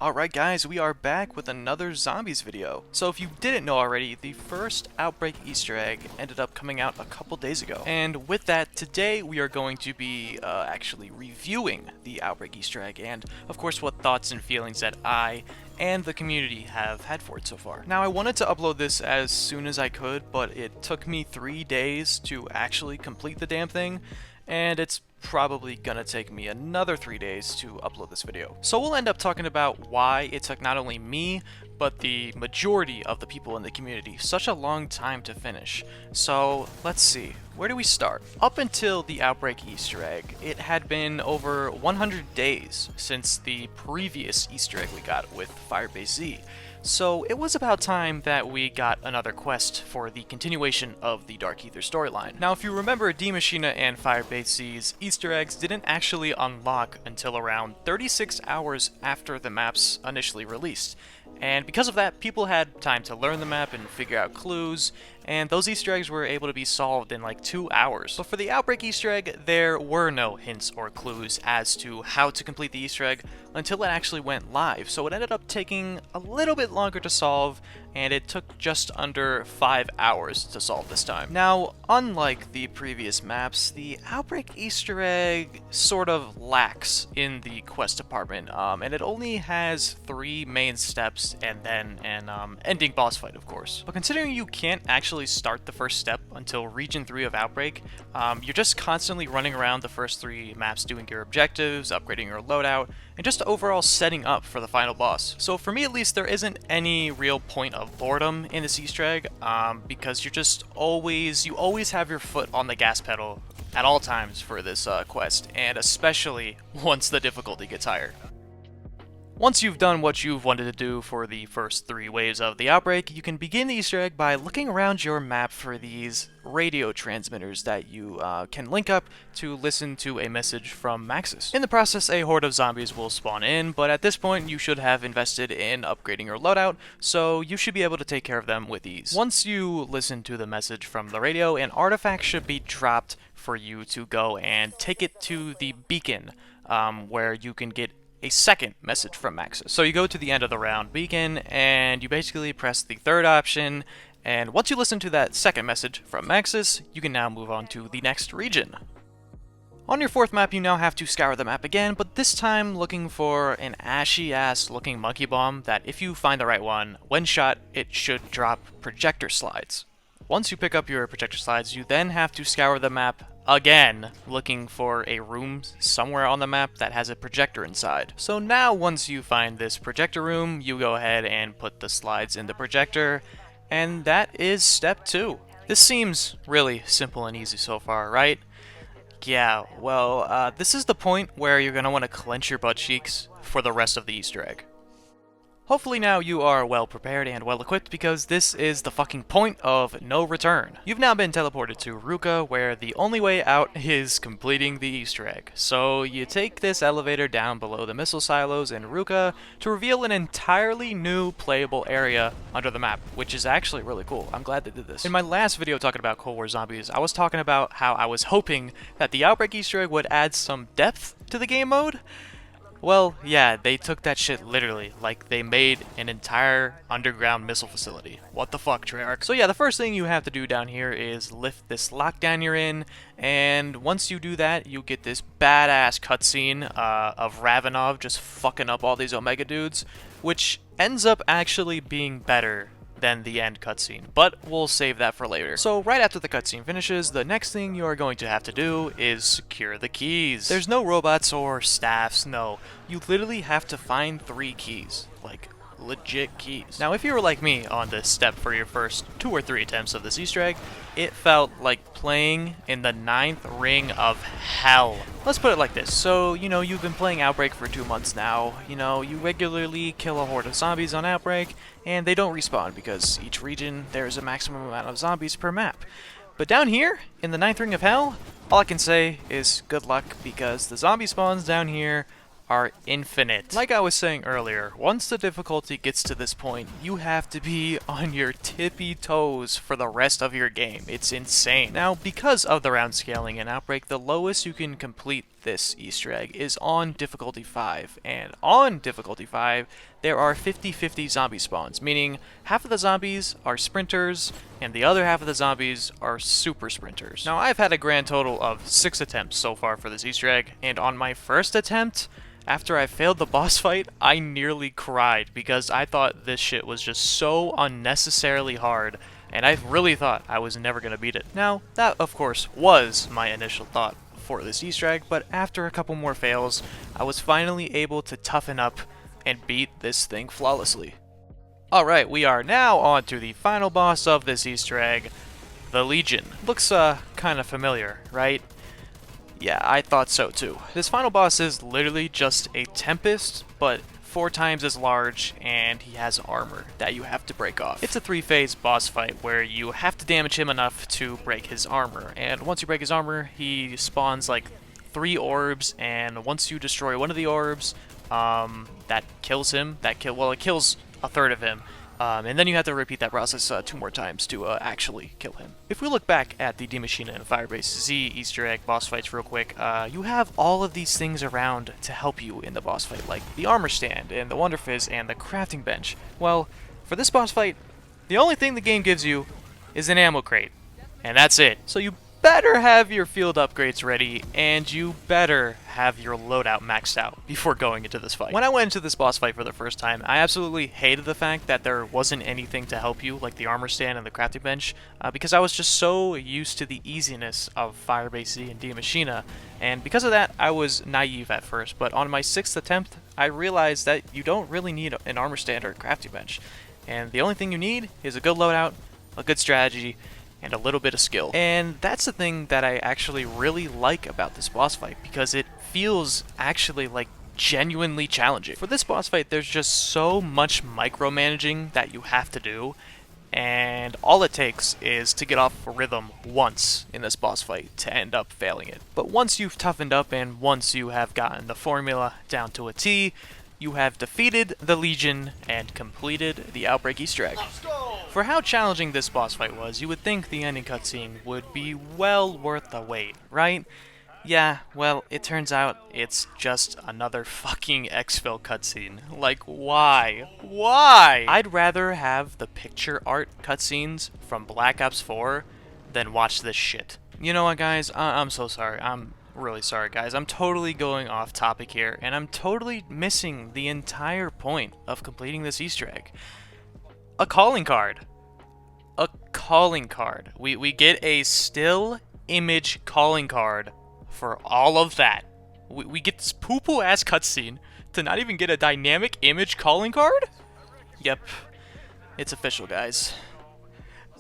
Alright guys, we are back with another zombies video. So if you didn't know already, the first Outbreak Easter Egg ended up coming out a couple days ago. And with that, today we are going to be actually reviewing the Outbreak Easter Egg and of course what thoughts and feelings that I and the community have had for it so far. Now I wanted to upload this as soon as I could, but it took me 3 days to actually complete the damn thing, and it's probably gonna take me another 3 days to upload this video. So we'll end up talking about why it took not only me, but the majority of the people in the community such a long time to finish. So let's see, where do we start? Up until the Outbreak Easter Egg, it had been over 100 days since the previous Easter egg we got with Firebase Z. So it was about time that we got another quest for the continuation of the Dark Ether storyline. Now if you remember, D Machina and Firebase Z's Easter eggs didn't actually unlock until around 36 hours after the maps initially released. And because of that, people had time to learn the map and figure out clues, and those Easter eggs were able to be solved in like 2 hours. But for the Outbreak Easter egg, there were no hints or clues as to how to complete the Easter egg until it actually went live, so it ended up taking a little bit longer to solve, and it took just under 5 hours to solve this time. Now, unlike the previous maps, the Outbreak Easter egg sort of lacks in the quest department, and it only has 3 main steps and then an ending boss fight, of course. But considering you can't actually start the first step until Region 3 of Outbreak, you're just constantly running around the first 3 maps doing your objectives, upgrading your loadout, and just overall setting up for the final boss. So for me at least, there isn't any real point of boredom in this Easter egg, because you always have your foot on the gas pedal at all times for this quest, and especially once the difficulty gets higher. Once you've done what you've wanted to do for the first 3 waves of the outbreak, you can begin the Easter egg by looking around your map for these radio transmitters that you can link up to listen to a message from Maxis. In the process, a horde of zombies will spawn in, but at this point you should have invested in upgrading your loadout, so you should be able to take care of them with ease. Once you listen to the message from the radio, an artifact should be dropped for you to go and take it to the beacon, where you can get a second message from Maxis. So you go to the end of the round beacon, and you basically press the 3rd option, and once you listen to that second message from Maxis, you can now move on to the next region. On your 4th map, you now have to scour the map again, but this time looking for an ashy-ass looking monkey bomb that, if you find the right one, when shot, it should drop projector slides. Once you pick up your projector slides, you then have to scour the map again, looking for a room somewhere on the map that has a projector inside. So now once you find this projector room, you go ahead and put the slides in the projector, and that is step 2. This seems really simple and easy so far, right? Yeah, well, this is the point where you're going to want to clench your butt cheeks for the rest of the Easter egg. Hopefully now you are well prepared and well equipped, because this is the fucking point of no return. You've now been teleported to Ruka, where the only way out is completing the Easter egg. So you take this elevator down below the missile silos in Ruka to reveal an entirely new playable area under the map, which is actually really cool. I'm glad they did this. In my last video talking about Cold War Zombies, I was talking about how I was hoping that the Outbreak Easter egg would add some depth to the game mode. Well, yeah, they took that shit literally, like they made an entire underground missile facility. What the fuck, Treyarch? So yeah, the first thing you have to do down here is lift this lockdown you're in, and once you do that, you get this badass cutscene of Ravenov just fucking up all these Omega dudes, which ends up actually being better than the end cutscene, but we'll save that for later. So right after the cutscene finishes, the next thing you are going to have to do is secure the keys. There's no robots or staffs, no. You literally have to find 3 keys, like legit keys. Now if you were like me on this step for your first 2 or 3 attempts of this Easter egg, it felt like playing in the 9th ring of hell. Let's put it like this. So, you've been playing Outbreak for 2 months now. You regularly kill a horde of zombies on Outbreak, and they don't respawn because each region there's a maximum amount of zombies per map. But down here, in the 9th ring of hell, all I can say is good luck, because the zombie spawns down here are infinite. Like I was saying earlier, once the difficulty gets to this point, you have to be on your tippy toes for the rest of your game. It's insane. Now, because of the round scaling in Outbreak, the lowest you can complete this Easter egg is on difficulty 5, and on difficulty 5 there are 50-50 zombie spawns, meaning half of the zombies are sprinters and the other half of the zombies are super sprinters. Now I've had a grand total of 6 attempts so far for this Easter egg, and on my first attempt, after I failed the boss fight, I nearly cried because I thought this shit was just so unnecessarily hard, and I really thought I was never going to beat it. Now, that of course was my initial thought for this Easter egg, but after a couple more fails, I was finally able to toughen up and beat this thing flawlessly. Alright, we are now on to the final boss of this Easter egg, the Legion. Looks kind of familiar, right? Yeah, I thought so too. This final boss is literally just a Tempest, but 4 times as large, and he has armor that you have to break off. It's a 3-phase boss fight where you have to damage him enough to break his armor, and once you break his armor, he spawns like 3 orbs, and once you destroy one of the orbs, that kills him. It kills a third of him. And then you have to repeat that process 2 more times to actually kill him. If we look back at the D Machina and Firebase Z Easter egg boss fights real quick, you have all of these things around to help you in the boss fight, like the armor stand, and the Wonder Fizz, and the crafting bench. Well, for this boss fight, the only thing the game gives you is an ammo crate, and that's it. So you better have your field upgrades ready, and you better have your loadout maxed out before going into this fight. When I went into this boss fight for the first time, I absolutely hated the fact that there wasn't anything to help you, like the armor stand and the crafting bench, because I was just so used to the easiness of Firebase Z and D Machina, and because of that, I was naive at first, but on my 6th attempt, I realized that you don't really need an armor stand or a crafting bench, and the only thing you need is a good loadout, a good strategy, and a little bit of skill. And that's the thing that I actually really like about this boss fight, because it feels actually like genuinely challenging. For this boss fight, there's just so much micromanaging that you have to do, and all it takes is to get off a rhythm once in this boss fight to end up failing it. But once you've toughened up and once you have gotten the formula down to a T, you have defeated the Legion and completed the Outbreak Easter egg. For how challenging this boss fight was, you would think the ending cutscene would be well worth the wait, right? Yeah, well, it turns out it's just another fucking exfil cutscene. Like, why? Why? I'd rather have the picture art cutscenes from Black Ops 4 than watch this shit. You know what, guys? I'm so sorry. I'm really sorry, guys. I'm totally going off topic here, and I'm totally missing the entire point of completing this Easter egg. A calling card. A calling card. We get a still image calling card for all of that. We get this poo-poo ass cutscene to not even get a dynamic image calling card? Yep. It's official, guys.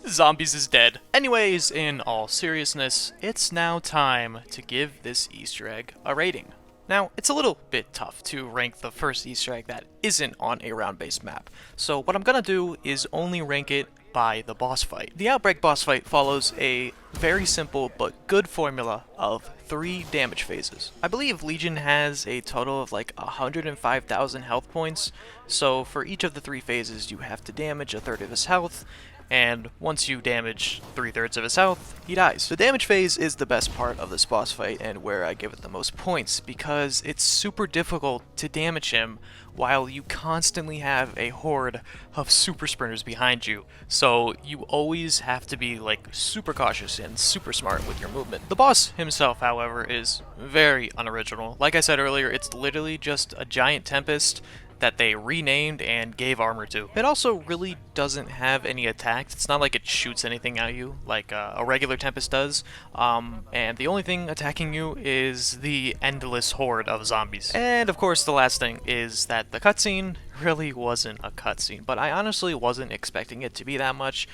Zombies is dead. Anyways, in all seriousness, it's now time to give this Easter egg a rating. Now, it's a little bit tough to rank the first Easter egg that isn't on a round-based map, so what I'm gonna do is only rank it by the boss fight. The Outbreak boss fight follows a very simple but good formula of 3 damage phases. I believe Legion has a total of like 105,000 health points, so for each of the 3 phases you have to damage a third of his health, and once you damage 3/3 of his health, he dies. The damage phase is the best part of this boss fight and where I give it the most points, because it's super difficult to damage him while you constantly have a horde of super sprinters behind you, so you always have to be like super cautious and super smart with your movement. The boss himself, however, is very unoriginal. Like I said earlier, it's literally just a giant Tempest that they renamed and gave armor to. It also really doesn't have any attacks. It's not like it shoots anything at you like a regular Tempest does, and the only thing attacking you is the endless horde of zombies. And of course the last thing is that the cutscene really wasn't a cutscene, but I honestly wasn't expecting it to be that much,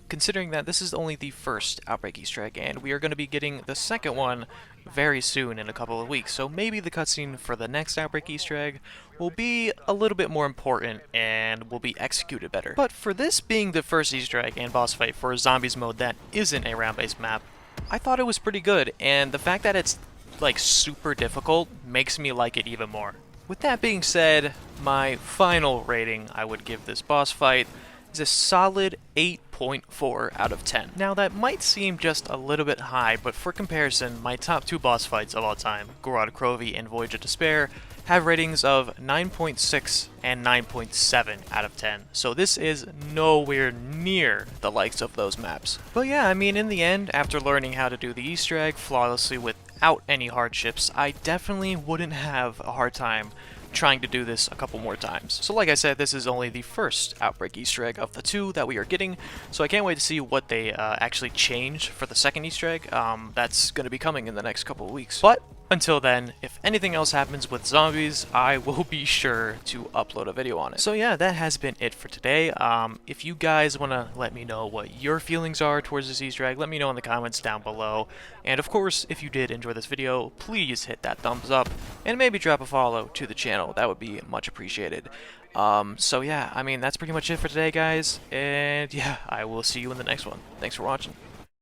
considering that this is only the first Outbreak Easter egg, and we are going to be getting the second one very soon in a couple of weeks, so maybe the cutscene for the next Outbreak Easter egg will be a little bit more important and will be executed better. But for this being the first Easter egg and boss fight for a zombies mode that isn't a round-based map, I thought it was pretty good, and the fact that it's like super difficult makes me like it even more. With that being said, my final rating I would give this boss fight is a solid 8.5 8.4 out of 10. Now that might seem just a little bit high, but for comparison, my top 2 boss fights of all time, Gorod Krovi and Voyage of Despair, have ratings of 9.6 and 9.7 out of 10. So this is nowhere near the likes of those maps. But yeah, I mean, in the end, after learning how to do the Easter egg flawlessly without any hardships, I definitely wouldn't have a hard time trying to do this a couple more times. So like I said, this is only the first Outbreak Easter egg of the 2 that we are getting, so I can't wait to see what they actually change for the second Easter egg. That's going to be coming in the next couple of weeks. But until then, if anything else happens with zombies, I will be sure to upload a video on it. So yeah, that has been it for today. If you guys want to let me know what your feelings are towards this Easter egg, let me know in the comments down below. And of course, if you did enjoy this video, please hit that thumbs up and maybe drop a follow to the channel. That would be much appreciated. So yeah, I mean, that's pretty much it for today, guys. And yeah, I will see you in the next one. Thanks for watching.